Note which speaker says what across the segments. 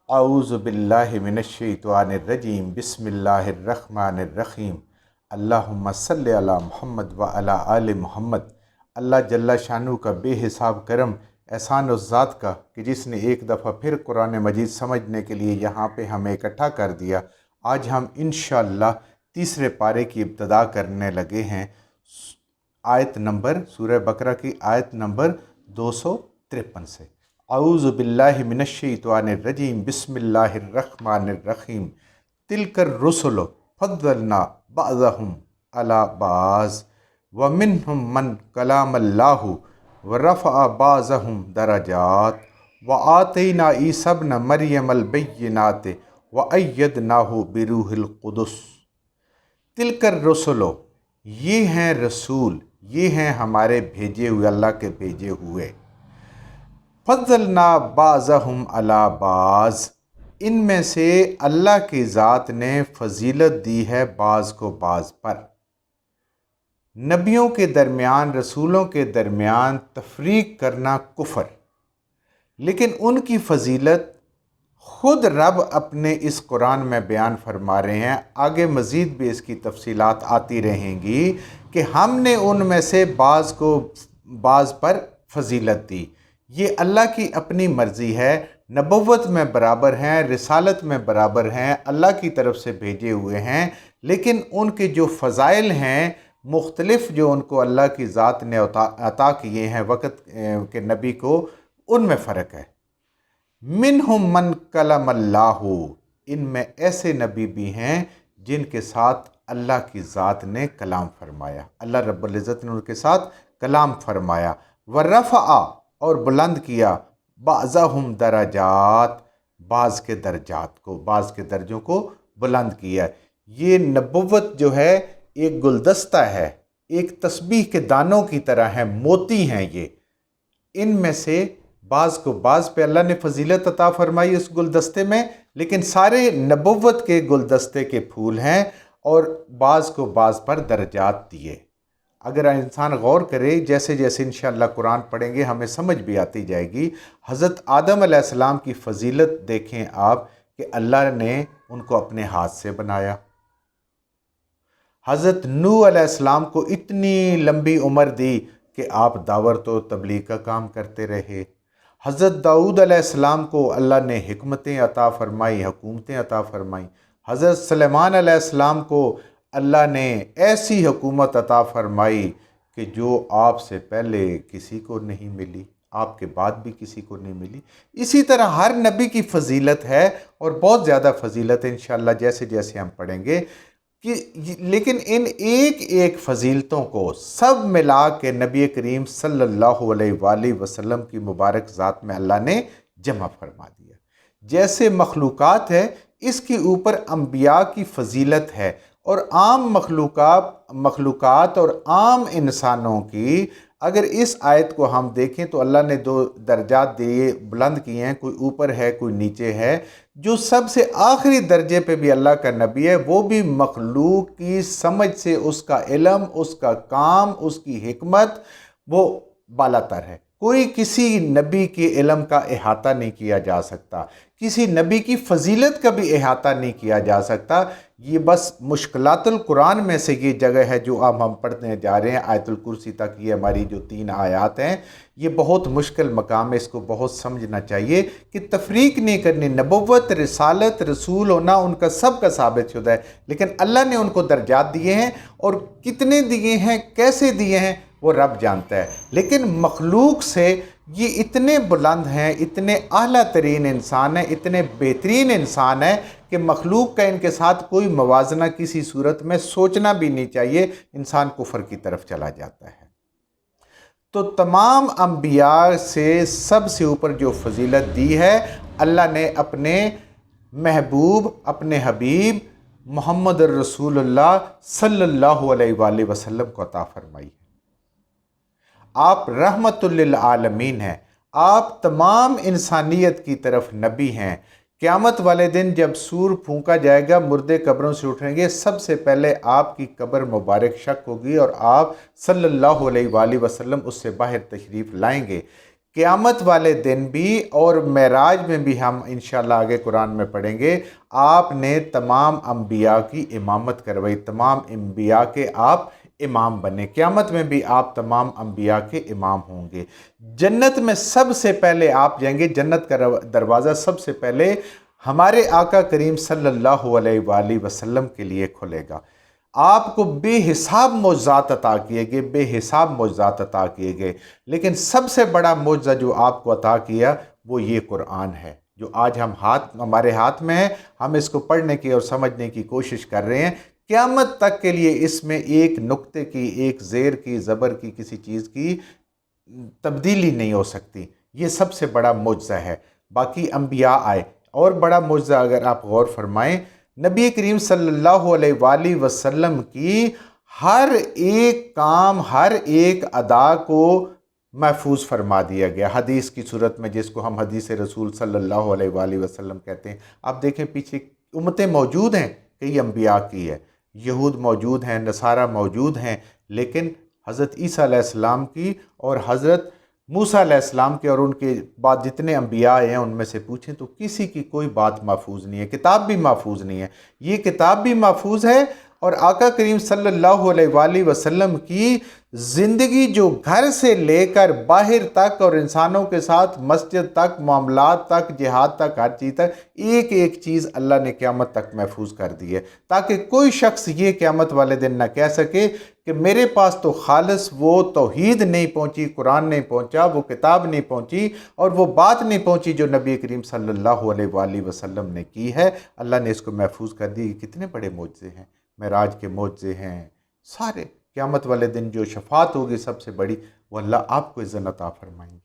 Speaker 1: अऊज़ु बिल्लाहि मिनश्शैतानिर्रजीम बिस्मिल्लाहिर्रहमानिर्रहीम अल्लाहुम्मा सल्लि अला मुहम्मद व अला आले मुहम्मद। अल्लाह जल्ला शानू का बेहिसाब करम एहसान उस ज़ात का कि जिसने एक दफ़ा फिर कुरान मजीद समझने के लिए यहाँ पे हमें इकट्ठा कर दिया। आज हम इंशाअल्लाह तीसरे पारे की इब्तदा करने लगे हैं। आयत नंबर सूरह बकरा की आयत नंबर 253 से। अऊज़ु बिल्लाहि मिनश्शैतानिर्रजीम बिस्मिल्लाहिर्रहमानिर्रहीम तिलकर रुसुलु फद्दलना बअज़हुम अला बाज़ व मिन्हुम मन कलामल्लाहु व रफ़अ बाज़हुम दरजात व आतैना ईसा इब्न मरियमल बय्यिनात व अय्यदनाहु बिरूहिल कुदुस। तिलकर रुसुलु, ये हैं रसूल, ये हैं हमारे भेजे हुए, अल्लाह के भेजे हुए। फज़लना बाज़हुम अला बाज़, इनमें से अल्लाह की ज़ात ने फजीलत दी है बाज़ को बाज़ पर। नबियों के दरमियान, रसूलों के दरमियान तफरीक करना कुफ़र, लेकिन उनकी फजीलत खुद रब अपने इस कुरान में बयान फरमा रहे हैं। आगे मज़ीद भी इसकी तफसीलात आती रहेंगी कि हमने उनमें से बाज़ को बाज़ पर फजीलत दी। ये अल्लाह की अपनी मर्ज़ी है। नबुव्वत में बराबर हैं, रिसालत में बराबर हैं, अल्लाह की तरफ से भेजे हुए हैं, लेकिन उनके जो फ़ज़ाइल हैं मुख्तलिफ़, जो उनको अल्लाह की ज़ात ने अता किए हैं वक़्त के नबी को, उनमें फ़र्क है। मिनहुम मन कलमल्लाहु, इनमें ऐसे नबी भी हैं जिनके साथ अल्लाह की ज़ात ने कलाम फरमाया, अल्लाह रब्बुल इज़्ज़त ने उनके साथ कलाम फरमाया। व रफ़अ, और बुलंद किया, बाज़हुम दरजात, बाज़ के दर्जात को, बाज़ के दर्जों को बुलंद किया। ये नबुव्वत जो है एक गुलदस्ता है, एक तस्बीह के दानों की तरह है, मोती हैं ये। इनमें से बाज़ को बाज़ पे अल्लाह ने फजीलत अता फरमाई उस गुलदस्ते में, लेकिन सारे नबुव्वत के गुलदस्ते के फूल हैं और बाज़ को बाज़ पर दर्जात दिए। अगर इंसान गौर करे, जैसे जैसे इंशाअल्लाह कुरान पढ़ेंगे हमें समझ भी आती जाएगी। हज़रत आदम अलैहिस्सलाम की फजीलत देखें आप कि अल्लाह ने उनको अपने हाथ से बनाया। हज़रत नूह अलैहिस्सलाम को इतनी लंबी उम्र दी कि आप दावत व तबलीग का काम करते रहे। हज़रत दाऊद अलैहिस्सलाम को अल्लाह ने हिकमतें अता फरमाई, हुकूमतें अता फरमाई। हज़रत सुलेमान अलैहिस्सलाम को अल्लाह ने ऐसी हुकूमत अता फरमाई कि जो आपसे पहले किसी को नहीं मिली, आपके बाद भी किसी को नहीं मिली। इसी तरह हर नबी की फजीलत है और बहुत ज़्यादा फजीलत है इंशाअल्लाह जैसे जैसे हम पढ़ेंगे कि, लेकिन इन एक एक फजीलतों को सब मिला के नबी करीम सल्लल्लाहु अलैहि वसल्लम की मुबारक ज़ात में अल्लाह ने जमा फरमा दिया। जैसे मखलूक़ात है, इसके ऊपर अंबिया की फजीलत है, और आम मखलूक़ात और आम इंसानों की, अगर इस आयत को हम देखें तो अल्लाह ने दो दर्जात दिए, बुलंद किए हैं, कोई ऊपर है कोई नीचे है। जो सबसे आखिरी दर्जे पे भी अल्लाह का नबी है, वो भी मखलूक की समझ से उसका इल्म, उसका काम, उसकी हिकमत वो बालातर है। कोई किसी नबी के इल्म का अहाता नहीं किया जा सकता, किसी नबी की फजीलत का भी अहाता नहीं किया जा सकता। ये बस मुश्किलातुल कुरान में से ये जगह है जो अब हम पढ़ने जा रहे हैं। आयतुल कुर्सी तक ये हमारी जो 3 आयात हैं, ये बहुत मुश्किल मकाम है, इसको बहुत समझना चाहिए कि तफरीक नहीं करनी। नबुव्वत, रिसालत, रसूल होना उनका सबका साबित शुदा है, लेकिन अल्लाह ने उनको दर्जात दिए हैं, और कितने दिए हैं, कैसे दिए हैं, वो रब जानता है। लेकिन मखलूक से ये इतने बुलंद हैं, इतने आला तरीन इंसान हैं, इतने बेहतरीन इंसान हैं कि मखलूक का इनके साथ कोई मवाजना किसी सूरत में सोचना भी नहीं चाहिए, इंसान कुफर की तरफ चला जाता है। तो तमाम अंबिया से सबसे ऊपर जो फजीलत दी है, अल्लाह ने अपने महबूब, अपने हबीब मोहम्मद रसूलुल्लाह सल्लल्लाहु अलैहि वसल्लम को अता फरमाई। आप रहमतुल लिल आलमीन हैं, आप तमाम इंसानियत की तरफ नबी हैं। क़यामत वाले दिन जब सूर फूंका जाएगा, मुर्दे कब्रों से उठेंगे, सबसे पहले आपकी कब्र मुबारक शक होगी और आप सल्लल्लाहु अलैहि वसल्लम उससे बाहर तशरीफ़ लाएंगे। क़यामत वाले दिन भी और मेराज में भी, हम इंशाअल्लाह आगे कुरान में पढ़ेंगे, आपने तमाम अंबिया की इमामत करवाई, तमाम अंबिया के आप इमाम बने। क़यामत में भी आप तमाम अंबिया के इमाम होंगे। जन्नत में सबसे पहले आप जाएंगे, जन्नत का दरवाज़ा सबसे पहले हमारे आका करीम सल्लल्लाहु अलैहि वसल्लम के लिए खुलेगा। आपको बेहिसाब मौजज़ात अता किए गए, बेहिसाब मौजज़ात अता किए गए, लेकिन सबसे बड़ा मौजज़ा जो आपको अता किया वो ये कुरान है, जो आज हमारे हाथ में है। हम इसको पढ़ने की और समझने की कोशिश कर रहे हैं। क़यामत तक के लिए इसमें एक नुक्ते की, एक ज़ेर की, ज़बर की, किसी चीज़ की तब्दीली नहीं हो सकती। ये सबसे बड़ा मौजज़ा है। बाकी अंबिया आए, और बड़ा मौजज़ा अगर आप गौर फरमाएं, नबी करीम सल्लल्लाहु अलैहि वसल्लम की हर एक काम, हर एक अदा को महफूज फरमा दिया गया हदीस की सूरत में, जिसको हम हदीस रसूल सल्लल्लाहु अलैहि वसल्लम कहते हैं। आप देखें पीछे उम्मतें मौजूद हैं, कई अंबिया की है, यहूद मौजूद हैं, नसारा मौजूद हैं, लेकिन हज़रत ईसा अलैहिस्सलाम की और हज़रत मूसा अलैहिस्सलाम के और उनके बाद जितने अंबिया हैं उनमें से पूछें तो किसी की कोई बात महफूज नहीं है, किताब भी महफूज नहीं है। ये किताब भी महफूज है, और आका करीम सल्लल्लाहु अलैहि वसल्लम की ज़िंदगी जो घर से लेकर बाहर तक और इंसानों के साथ मस्जिद तक, मामलात तक, जिहाद तक, हर चीज़ तक, एक एक चीज़ अल्लाह ने क़यामत तक महफूज कर दी है, ताकि कोई शख्स ये क़यामत वाले दिन ना कह सके कि मेरे पास तो खालिस वो तौहीद नहीं पहुँची, कुरान नहीं पहुँचा, वो किताब नहीं पहुँची, और वो बात नहीं पहुँची जो नबी करीम सल्लल्लाहु अलैहि वसल्लम ने की है। अल्लाह ने इसको महफूज कर दी। कितने बड़े मौजज़े हैं, मेराज के मौजज़े हैं सारे। क़यामत वाले दिन जो शफात होगी सबसे बड़ी, वो अल्लाह आपको इज़्ज़त अता फरमाएंगे।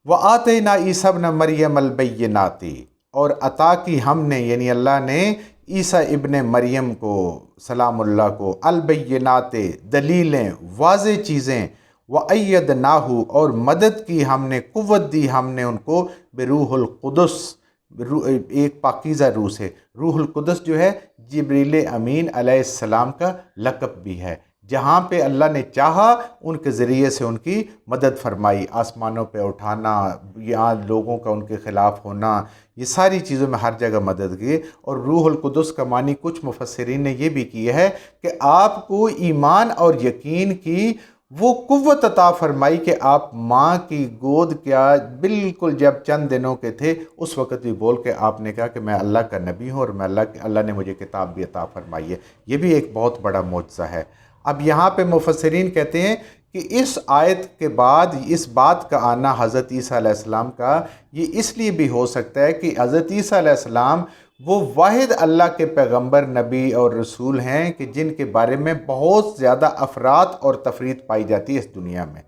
Speaker 1: व आतैना ईसा इब्न मरियम अल बय्यिनाति, और अता की हमने, यानी अल्लाह ने ईसा इब्न मरियम को सलामुल्लाह को अल बय्यिनाते, दलीलें, वाज़े चीज़ें, व अय्यदनाहु, और मदद की हमने, कुव्वत दी हमने उनको, बिरूहुल कुदस, एक पाकीज़ा रूह से। रूहुल कुदस जो है जिब्रील अमीन अलैहिस्सलाम का लक़ब भी है। जहाँ पे अल्लाह ने चाहा उनके ज़रिए से उनकी मदद फरमाई, आसमानों पे उठाना, यहाँ लोगों का उनके ख़िलाफ़ होना, ये सारी चीज़ों में हर जगह मदद की। और रूहुल कुदस का मानी कुछ मुफस्सिरीन ने ये भी किया है कि आपको ईमान और यकीन की वो कुव्वत अता फरमाई कि आप माँ की गोद, क्या बिल्कुल जब चंद दिनों के थे उस वक़्त भी बोल के आपने कहा कि मैं अल्लाह का नबी हूँ और मैं अल्लाह ने मुझे किताब भी अता फरमाई है। ये भी एक बहुत बड़ा मौजज़ा है। अब यहाँ पे मुफस्सिरीन कहते हैं कि इस आयत के बाद इस बात का आना हज़रत ईसा अलैहिस्सलाम का, ये इसलिए भी हो सकता है कि हज़रत ईसा अलैहिस्सलाम वो वाहिद अल्लाह के पैगंबर, नबी और रसूल हैं कि जिनके बारे में बहुत ज़्यादा अफरात और तफरीत पाई जाती है इस दुनिया में।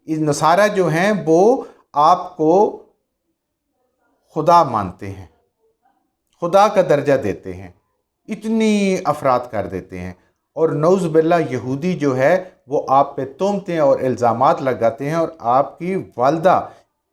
Speaker 1: इस नसारा जो हैं वो आपको खुदा मानते हैं, खुदा का दर्जा देते हैं, इतनी अफरात कर देते हैं। और नऊज़ बिल्लाह यहूदी जो है वो आप पे तोहमतें और इल्ज़ामात लगाते हैं, और आपकी वालदा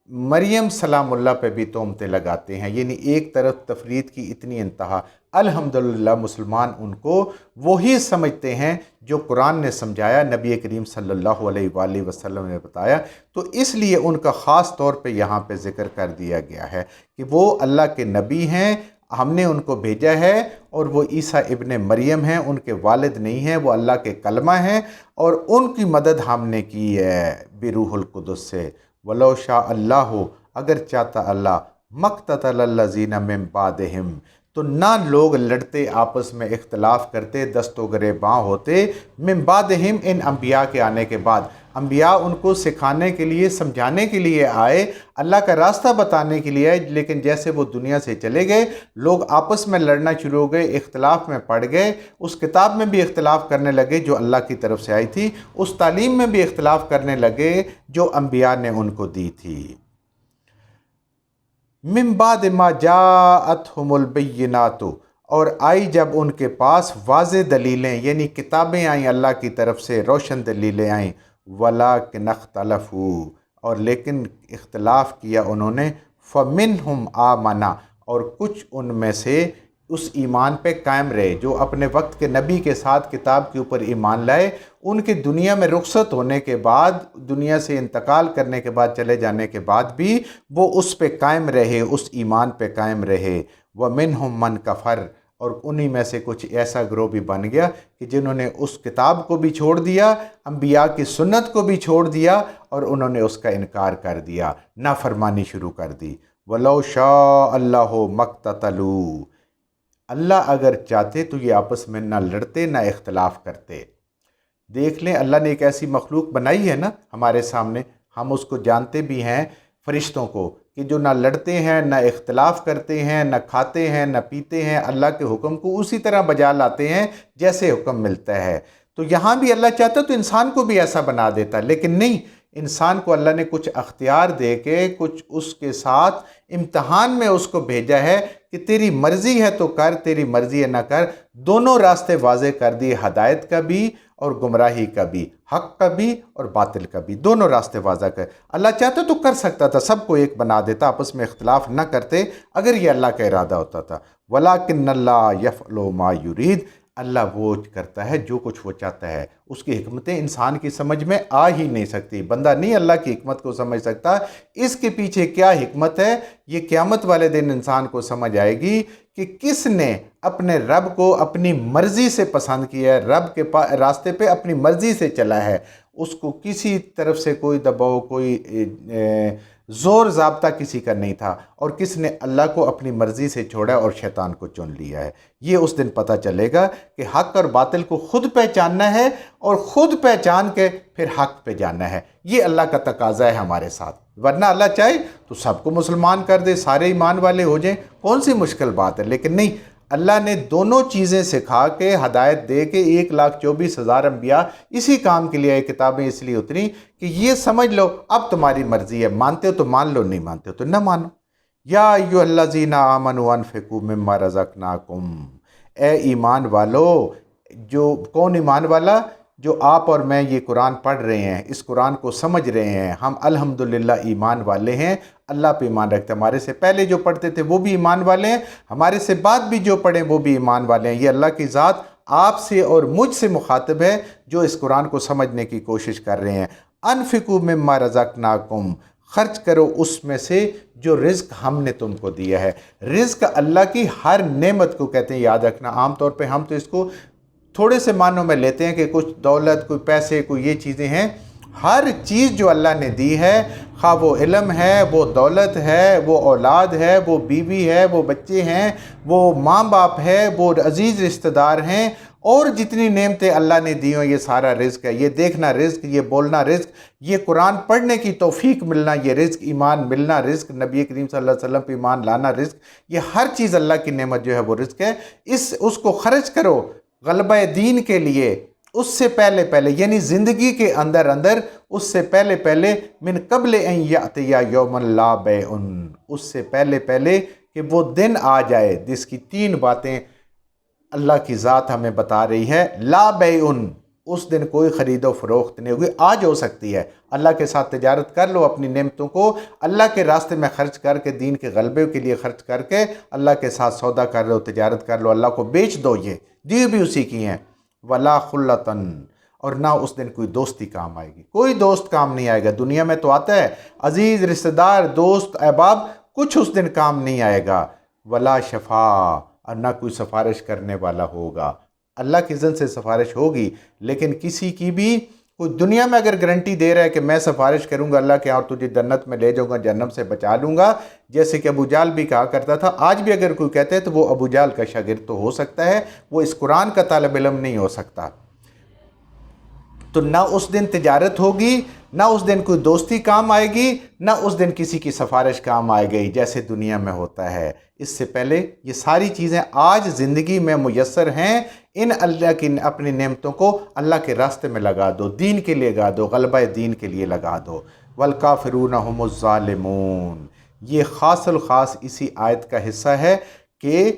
Speaker 1: मरियम सलामुल्लाह पे भी तोहमतें लगाते हैं। यानी एक तरफ तफरीत की इतनी इंतहा। अल्हम्दुलिल्लाह मुसलमान उनको वही समझते हैं जो कुरान ने समझाया, नबी करीम सल्लल्लाहु अलैहि वसल्लम ने बताया। तो इसलिए उनका ख़ास तौर पे यहाँ पे ज़िक्र कर दिया गया है कि वो अल्लाह के नबी हैं, हमने उनको भेजा है, और वो ईसा इब्न मरियम हैं, उनके वालिद नहीं हैं, वो अल्लाह के कलमा हैं, और उनकी मदद हमने की है बिरूहुल कुदस से। वलो शाह अल्लाह, अगर चाहता अल्लाह, मक़ततलल्लज़ीना मिन बादिहिम, तो ना लोग लड़ते, आपस में इख्तलाफ करते, दस्तो गिरेबां होते, मिन बादिहिम, इन अंबिया के आने के बाद। अंबिया उनको सिखाने के लिए, समझाने के लिए आए, अल्लाह का रास्ता बताने के लिए आए, लेकिन जैसे वो दुनिया से चले गए, लोग आपस में लड़ना शुरू हो गए, इख्तलाफ में पड़ गए, उस किताब में भी इख्तलाफ करने लगे जो अल्लाह की तरफ से आई थी, उस तालीम में भी इख्तलाफ करने लगे जो अंबिया ने उनको दी थी। मिन बाद मा जाअतहुमुल बय्यिनातु, और आई जब उनके पास वाज़े दलीलें, यानी किताबें आईं अल्लाह की तरफ से, रोशन दलीलें आईं। वलाकिन इख्तलफू, और लेकिन इख्तलाफ किया उन्होंने। फ़मिनहुम आमना, और कुछ उनमें से اس ایمان پہ قائم رہے، جو اپنے وقت کے نبی کے ساتھ کتاب کے اوپر ایمان لائے، ان کے دنیا میں رخصت ہونے کے بعد، دنیا سے انتقال کرنے کے بعد، چلے جانے کے بعد بھی وہ اس پہ قائم رہے، اس ایمان پہ قائم رہے۔ وَمِنْهُمْ مَنْ كَفَرَ، اور انہی میں سے کچھ ایسا گروہ بھی بن گیا کہ جنہوں نے اس کتاب کو بھی چھوڑ دیا، انبیاء کی سنت کو بھی چھوڑ دیا، اور انہوں نے اس کا انکار کر دیا، نافرمانی شروع کر دی۔ وَلَوْ شَاءَ اللَّهُ مَا اقْتَتَلُوا، اللہ اگر چاہتے تو یہ آپس میں نہ لڑتے نہ اختلاف کرتے۔ دیکھ لیں، اللہ نے ایک ایسی مخلوق بنائی ہے نا ہمارے سامنے، ہم اس کو جانتے بھی ہیں، فرشتوں کو، کہ جو نہ لڑتے ہیں نہ اختلاف کرتے ہیں، نہ کھاتے ہیں نہ پیتے ہیں، اللہ کے حکم کو اسی طرح بجا لاتے ہیں جیسے حکم ملتا ہے۔ تو یہاں بھی اللہ چاہتا تو انسان کو بھی ایسا بنا دیتا، لیکن نہیں، انسان کو اللہ نے کچھ اختیار دے کے، کچھ اس کے ساتھ امتحان میں اس کو بھیجا ہے کہ تیری مرضی ہے تو کر، تیری مرضی ہے نہ کر۔ دونوں راستے واضح کر دیے، ہدایت کا بھی اور گمراہی کا بھی، حق کا بھی اور باطل کا بھی، دونوں راستے واضح کر۔ اللہ چاہتا تو کر سکتا تھا، سب کو ایک بنا دیتا، آپس میں اختلاف نہ کرتے، اگر یہ اللہ کا ارادہ ہوتا تھا۔ وَلَٰكِنَّ اللَّهَ يَفْعَلُ مَا يُرِيدُ، اللہ وہ کرتا ہے جو کچھ وہ چاہتا ہے۔ اس کی حکمتیں انسان کی سمجھ میں آ ہی نہیں سکتی، بندہ نہیں اللہ کی حکمت کو سمجھ سکتا۔ اس کے پیچھے کیا حکمت ہے، یہ قیامت والے دن انسان کو سمجھ آئے گی کہ کس نے اپنے رب کو اپنی مرضی سے پسند کیا ہے، رب کے راستے پہ اپنی مرضی سے چلا ہے، اس کو کسی طرف سے کوئی دباؤ، کوئی زور ضابطہ کسی کا نہیں تھا، اور کس نے اللہ کو اپنی مرضی سے چھوڑا اور شیطان کو چن لیا ہے۔ یہ اس دن پتہ چلے گا کہ حق اور باطل کو خود پہچاننا ہے، اور خود پہچان کے پھر حق پہ جانا ہے۔ یہ اللہ کا تقاضا ہے ہمارے ساتھ، ورنہ اللہ چاہے تو سب کو مسلمان کر دے، سارے ایمان والے ہو جائیں، کون سی مشکل بات ہے، لیکن نہیں، اللہ نے دونوں چیزیں سکھا کے، ہدایت دے کے 1,24,000 انبیاء اسی کام کے لیے آئے، کتابیں اس لیے اتری کہ یہ سمجھ لو اب تمہاری مرضی ہے، مانتے ہو تو مان لو، نہیں مانتے ہو تو نہ مانو۔ یا ایھا الذین آمنوا انفقوا مما رزقناکم، اے ایمان والو، جو کون ایمان والا؟ جو آپ اور میں یہ قرآن پڑھ رہے ہیں، اس قرآن کو سمجھ رہے ہیں، ہم الحمدللہ ایمان والے ہیں، اللہ پہ ایمان رکھتے ہیں۔ ہمارے سے پہلے جو پڑھتے تھے وہ بھی ایمان والے ہیں، ہمارے سے بعد بھی جو پڑھیں وہ بھی ایمان والے ہیں۔ یہ اللہ کی ذات آپ سے اور مجھ سے مخاطب ہے جو اس قرآن کو سمجھنے کی کوشش کر رہے ہیں۔ انفقوا مما رزقناکم، خرچ کرو اس میں سے جو رزق ہم نے تم کو دیا ہے۔ رزق اللہ کی ہر نعمت کو کہتے ہیں، یاد رکھنا۔ عام طور پہ ہم تو اس کو تھوڑے سے معنوں میں لیتے ہیں کہ کچھ دولت، کوئی پیسے، کوئی یہ چیزیں ہیں۔ ہر چیز جو اللہ نے دی ہے، خواہ وہ علم ہے، وہ دولت ہے، وہ اولاد ہے، وہ بیوی ہے، وہ بچے ہیں، وہ ماں باپ ہے، وہ عزیز رشتہ دار ہیں، اور جتنی نعمتیں اللہ نے دی ہوں، یہ سارا رزق ہے۔ یہ دیکھنا رزق، یہ بولنا رزق، یہ قرآن پڑھنے کی توفیق ملنا یہ رزق، ایمان ملنا رزق، نبی کریم صلی اللہ علیہ وسلم پہ ایمان لانا رزق، یہ ہر چیز اللہ کی نعمت جو ہے وہ رزق ہے۔ اس کو خرچ کرو غلبہ دین کے لیے، اس سے پہلے یعنی زندگی کے اندر اس سے پہلے من قبل ان یاتی یوم لا بیع، اس سے پہلے کہ وہ دن آ جائے جس کی 3 باتیں اللہ کی ذات ہمیں بتا رہی ہے۔ لا بیع، اس دن کوئی خرید و فروخت نہیں ہوگی۔ آج ہو سکتی ہے، اللہ کے ساتھ تجارت کر لو، اپنی نعمتوں کو اللہ کے راستے میں خرچ کر کے، دین کے غلبے کے لیے خرچ کر کے اللہ کے ساتھ سودا کر لو، تجارت کر لو، اللہ کو بیچ دو، یہ دی بھی اسی کی ہیں۔ ولا خلتن، اور نہ اس دن کوئی دوستی کام آئے گی، کوئی دوست کام نہیں آئے گا۔ دنیا میں تو آتا ہے عزیز رشتہ دار، دوست، احباب، کچھ اس دن کام نہیں آئے گا۔ ولا شفاع، اور نہ کوئی سفارش کرنے والا ہوگا۔ اللہ کی اذن سے سفارش ہوگی، لیکن کسی کی بھی کوئی دنیا میں اگر گارنٹی دے رہا ہے کہ میں سفارش کروں گا اللہ کے اور تجھے جنت میں لے جاؤں گا، جہنم سے بچا لوں گا، جیسے کہ ابو جہل بھی کہا کرتا تھا، آج بھی اگر کوئی کہتے ہیں تو وہ ابو جہل کا شاگرد تو ہو سکتا ہے، وہ اس قرآن کا طالب علم نہیں ہو سکتا۔ تو نہ اس دن تجارت ہوگی، نہ اس دن کوئی دوستی کام آئے گی، نہ اس دن کسی کی سفارش کام آئے گی جیسے دنیا میں ہوتا ہے۔ اس سے پہلے یہ ساری چیزیں آج زندگی میں میسر ہیں، ان اللہ کی اپنی نعمتوں کو اللہ کے راستے میں لگا دو، دین کے لیے لگا دو، غلبہ دین کے لیے لگا دو۔ والکافرون هم الظالمون، یہ خاص الخاص اسی آیت کا حصہ ہے کہ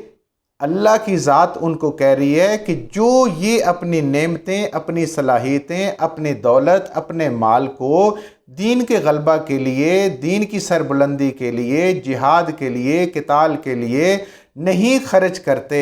Speaker 1: اللہ کی ذات ان کو کہہ رہی ہے کہ جو یہ اپنی نعمتیں، اپنی صلاحیتیں، اپنی دولت، اپنے مال کو دین کے غلبہ کے لیے، دین کی سربلندی کے لیے، جہاد کے لیے، قتال کے لیے نہیں خرچ کرتے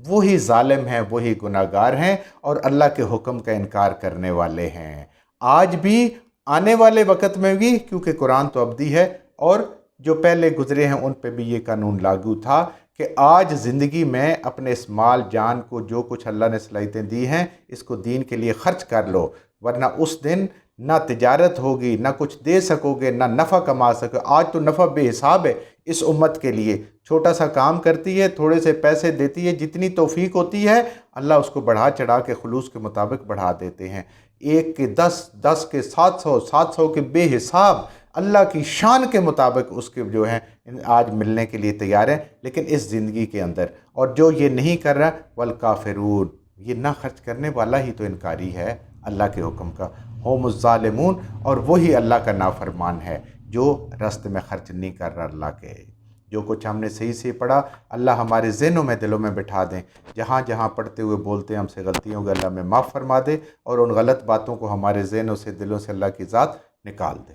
Speaker 1: وہی ظالم ہیں، وہی گناہگار ہیں اور اللہ کے حکم کا انکار کرنے والے ہیں۔ آج بھی، آنے والے وقت میں بھی، کیونکہ قرآن تو ابدی ہے، اور جو پہلے گزرے ہیں ان پہ بھی یہ قانون لاگو تھا کہ آج زندگی میں اپنے اس مال جان کو، جو کچھ اللہ نے صلاحیتیں دی ہیں، اس کو دین کے لیے خرچ کر لو، ورنہ اس دن نہ تجارت ہوگی، نہ کچھ دے سکو گے، نہ نفع کما سکو۔ آج تو نفع بے حساب ہے اس امت کے لیے، چھوٹا سا کام کرتی ہے، تھوڑے سے پیسے دیتی ہے، جتنی توفیق ہوتی ہے اللہ اس کو بڑھا چڑھا کے خلوص کے مطابق بڑھا دیتے ہیں، 1 کے 10، 10 کے 700، 700 کے بے حساب، اللہ کی شان کے مطابق اس کے جو ہیں آج ملنے کے لیے تیار ہیں، لیکن اس زندگی کے اندر۔ اور جو یہ نہیں کر رہا، والکافرون، یہ نہ خرچ کرنے والا ہی تو انکاری ہے اللہ کے حکم کا، ہم الظالمون، اور وہی اللہ کا نافرمان ہے جو راستے میں خرچ نہیں کر رہا اللہ کے۔ جو کچھ ہم نے صحیح سے پڑھا اللہ ہمارے ذہنوں میں، دلوں میں بٹھا دیں، جہاں جہاں پڑھتے ہوئے بولتے ہیں ہم سے غلطیوں کو اللہ میں معاف فرما دے، اور ان غلط باتوں کو ہمارے ذہنوں سے، دلوں سے اللہ کی ذات نکال دے۔